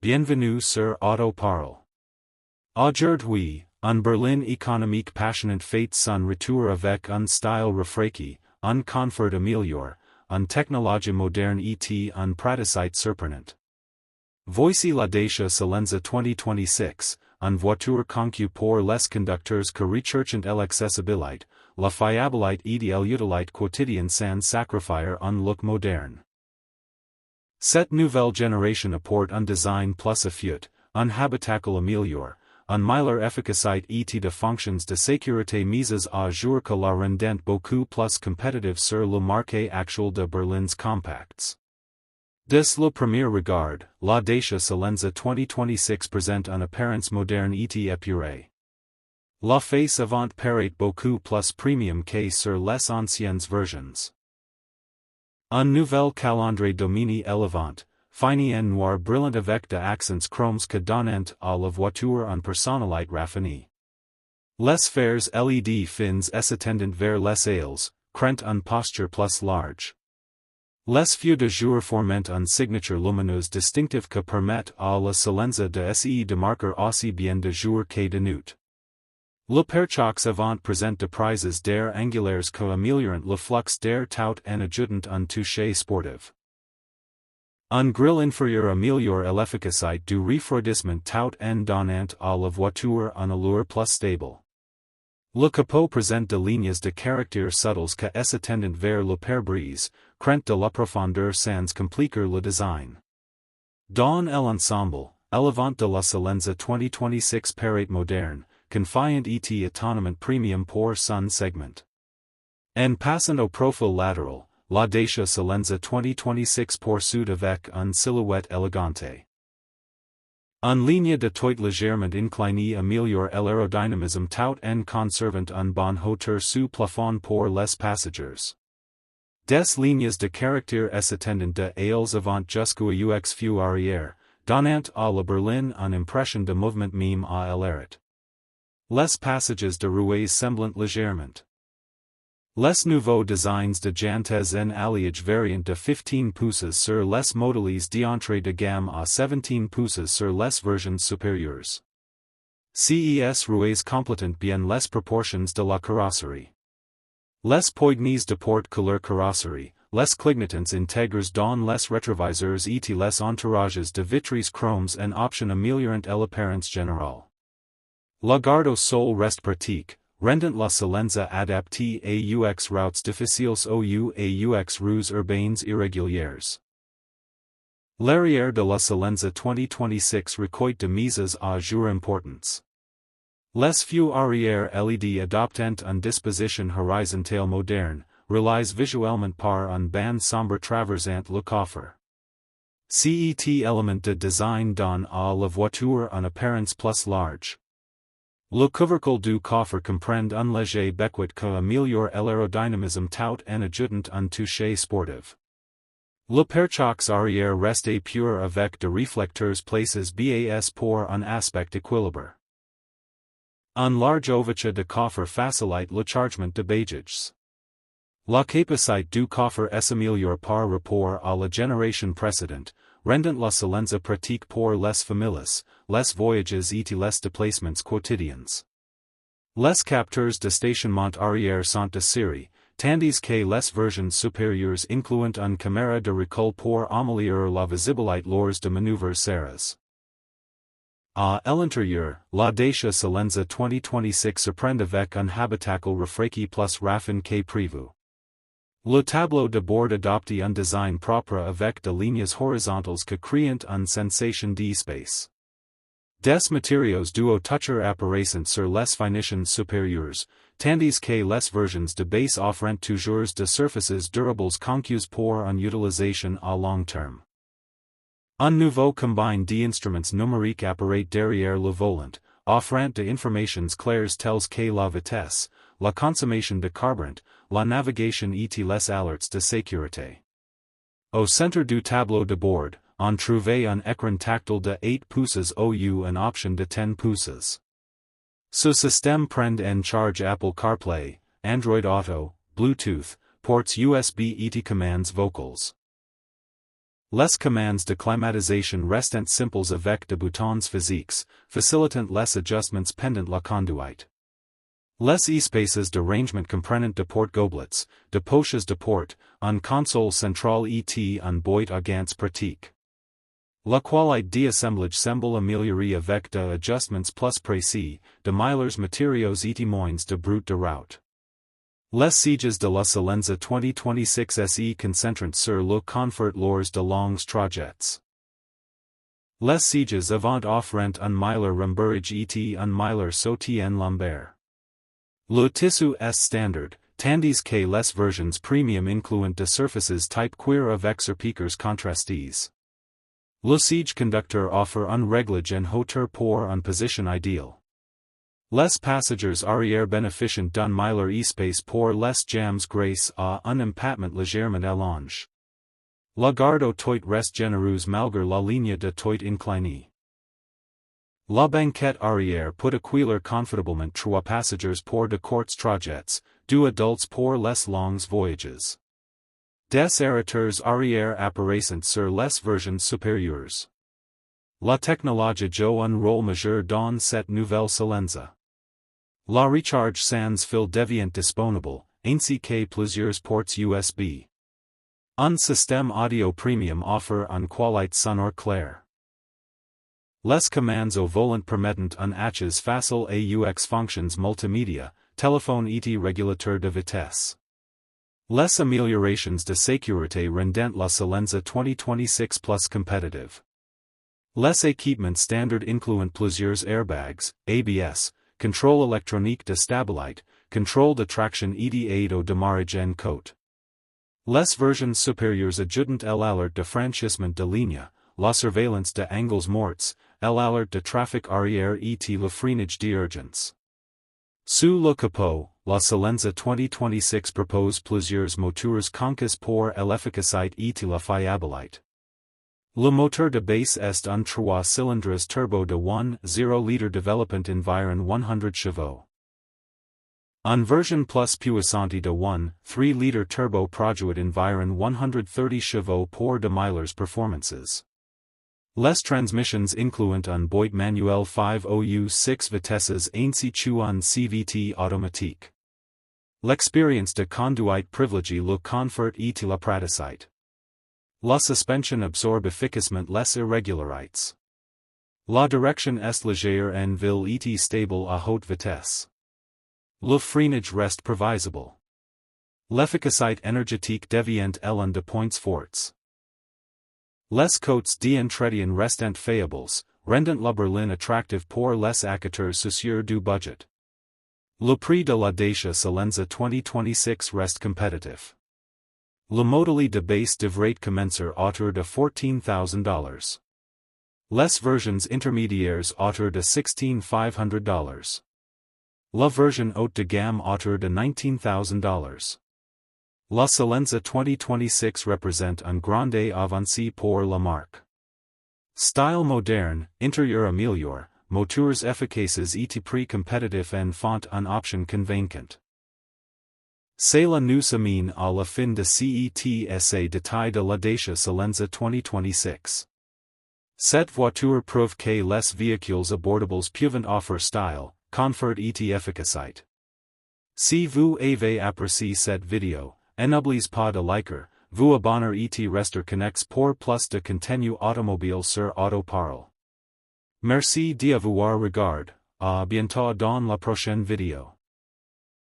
Bienvenue sur Auto Parle. Aujourd'hui, un Berline économique passionant fait son retour avec un style rafraîchi, un confort amélioré, une technologie moderne et un praticité surprenante. Voici la Dacia Solenza 2026, une voiture conçue pour les conducteurs qui recherchent l'accessibilité, la fiabilité et l'utilité quotidienne sans sacrifier un look moderne. Cette nouvelle génération apporte un design plus affûté, un habitacle amélioré, un meilleure efficacité et de fonctions de sécurité mises à jour que la rendent beaucoup plus compétitive sur le marché actuel de berlines compacts. Dès le premier regard, la Dacia Solenza 2026 présente une apparence moderne et épurée. La face avant paraît beaucoup plus premium que sur les anciennes versions. Un nouvel calendrier domine élevant, fini en noir brillant avec des accents chromes que donnent à la voiture une personnalité raffinée. Les phares LED fins s'étendent vers les ailes, créant une posture plus large. Les feux de jour forment une signature lumineuse distinctive que permet à la Solenza de se démarquer aussi bien de jour que de nuit. Le pare-chocs avant présente des prises d'air angulaires que améliorant le flux d'air tout en ajoutant un toucher sportif. Un grille inférieur améliore l'efficacité du refroidissement tout en donnant à la voiture une allure plus stable. Le capot présente des lignes de caractère subtles que s'étendent vers le pare-brise, créant de la profondeur sans compliquer le design. Dans l'ensemble, l'avant de la Solenza 2026 paraît moderne, confiant et autonome premium pour son segment. En passant au profil latéral, la Dacia Solenza 2026 poursuit avec une silhouette élégante. Une ligne de toit légèrement inclinée améliore l'aérodynamisme tout en conservant une bonne hauteur sous plafond pour les passagers. Des lignes de caractère s'étendent de ailes avant jusqu'aux feux arrière, donnant à la berline une impression de mouvement même à l'arrêt. Les passages de roues semblent légèrement. Les nouveaux designs de jantes en alliage variant de 15 pouces sur les modèles d'entrée de gamme à 17 pouces sur les versions supérieures. Ces roues complètent bien les proportions de la carrosserie. Les poignées de porte couleur carrosserie, les clignotants intègres dans les rétroviseurs et les entourages de vitres chromes en option améliorant l'apparence générale. La garde au sol reste pratique, rendant la Solenza adaptée aux routes difficiles aux rues urbaines irrégulières. L'arrière de la Solenza 2026 recueille de mises à jour importantes. Les feux arrière LED adoptant une disposition horizontale moderne, relient visuellement par un band sombre traversant le coffre. Cet élément de design donne à la voiture une apparence plus large. Le couvercle du coffre comprend un léger becquet que améliore l'aérodynamisme tout en ajoutant un toucher sportif. Le pare-chocs arrière reste pur avec de réflecteurs placés bas pour un aspect équilibré. Un large ouverture de coffre facilite le chargement de bagages. La capacité du coffre s'améliore par rapport à la génération précédente, rendant la Solenza pratique pour les familles, les voyages et les déplacements quotidiens. Les capteurs de stationnement arrière sont de série, tandis que les versions supérieures incluent une caméra de recul pour améliorer la visibilité lors de manœuvres serrées. À l'intérieur, la Dacia Solenza 2026 surprend avec un habitacle rafraîchi plus raffiné que prévu. Le tableau de bord adopte un design propre avec des lignes horizontales que créent une sensation d'espace. Des matériaux duo toucher apparaissent sur les finitions supérieures, tandis que les versions de base offrent toujours de surfaces durables conçues pour une utilisation à long terme. Un nouveau combine d'instruments numériques apparaît derrière le volant, offrant des informations claires telles que la vitesse, la consommation de carburant, la navigation et les alertes de sécurité. Au centre du tableau de bord, on trouve un écran tactile de 8 pouces ou une option de 10 pouces. Ce système prend en charge Apple CarPlay, Android Auto, Bluetooth, ports USB et commands vocals. Les commands de climatisation restent simples avec de boutons physiques, facilitant les adjustments pendant la conduite. Les espaces de rangement comprennent de porte-gobelets, de poches de porte, un console centrale et un boîte à gants pratique. La qualité d'assemblage semble améliorée avec de adjustments plus précis, de meilleurs matériaux et moins de brut de route. Les sieges de la Solenza 2026 se concentrent sur le confort lors de longs trajets. Les sieges avant offrent un meilleur rembourrage et un meilleur soutien lombaire. Le tissu est standard, tandis que les versions premium incluent de surfaces type cuir avec surpiqûres contrastes. Le siège conducteur offre un réglage en hauteur pour une position idéale. Les passagers arrière bénéficient d'un meilleur espace pour les jambes grâce à un empattement légèrement allongé. La garde au toit reste généreuse malgré la ligne de toit inclinée. La banquette arrière peut accueillir confortablement 3 passagers pour de courts trajets, 2 adultes pour les longs voyages. Des aérateurs arrière apparaissent sur les versions supérieures. La technologie joue un rôle majeur dans cette nouvelle Solenza. La recharge sans fil devient disponible, ainsi que plusieurs ports USB. Un système audio premium offre une qualité sonore claire. Les commands au volant permettent un accès facile à UX fonctions multimédia, téléphone et régulateur de vitesse. Les améliorations de sécurité rendent la Solenza 2026 plus competitive. Les équipements standard incluent plusieurs airbags, ABS, contrôle électronique de stabilité, contrôle de traction et aide au démarrage en côte. Les versions supérieures ajoutent l'alerte de franchissement de ligne, la surveillance de angles morts, l'alerte de trafic arrière et le freinage d'urgence. Sous le capot, la Solenza 2026 propose plusieurs moteurs conçus pour l'efficacité et la fiabilité. Le moteur de base est un 3 cylindres turbo de 1,0 litre développant environ 100 chevaux. Une version plus puissante de 1,3 litre turbo produit environ 130 chevaux pour de meilleures performances. Les transmissions incluent un boîte manuel 5 6 vitesses ainsi qu'un CVT automatique. L'expérience de conduite privilégie le confort et la praticité. La suspension absorbe efficacement les irrégularités. La direction est légère en ville et stable à haute vitesse. Le freinage reste prévisible. L'efficacité énergétique devient l'un de points forts. Les cotes d'entretien restent fiables, rendant la berline attractive pour les acheteurs soucieux du budget. Le prix de la Dacia Solenza 2026 reste compétitif. Le modèle de base devrait commencer autour de $14,000. Les versions intermédiaires autour de $16,500. La version haute de gamme autour de $19,000. La Solenza 2026 représente un grande avancée pour la marque. Style moderne, intérieur amélioré, moteurs efficaces et prix compétitif en font une option convaincante. C'est la nous sommes à la fin de cette détaillée de la Dacia Solenza 2026. Cette voiture prouve que les véhicules abordables peuvent offrir style, confort et efficacité. Si vous avez apprécié cette vidéo, n'oubliez pas de liker, vous abonner et rester connecté pour plus de contenu automobile sur Auto Parle. Merci d'avoir regardé, à bientôt dans la prochaine vidéo.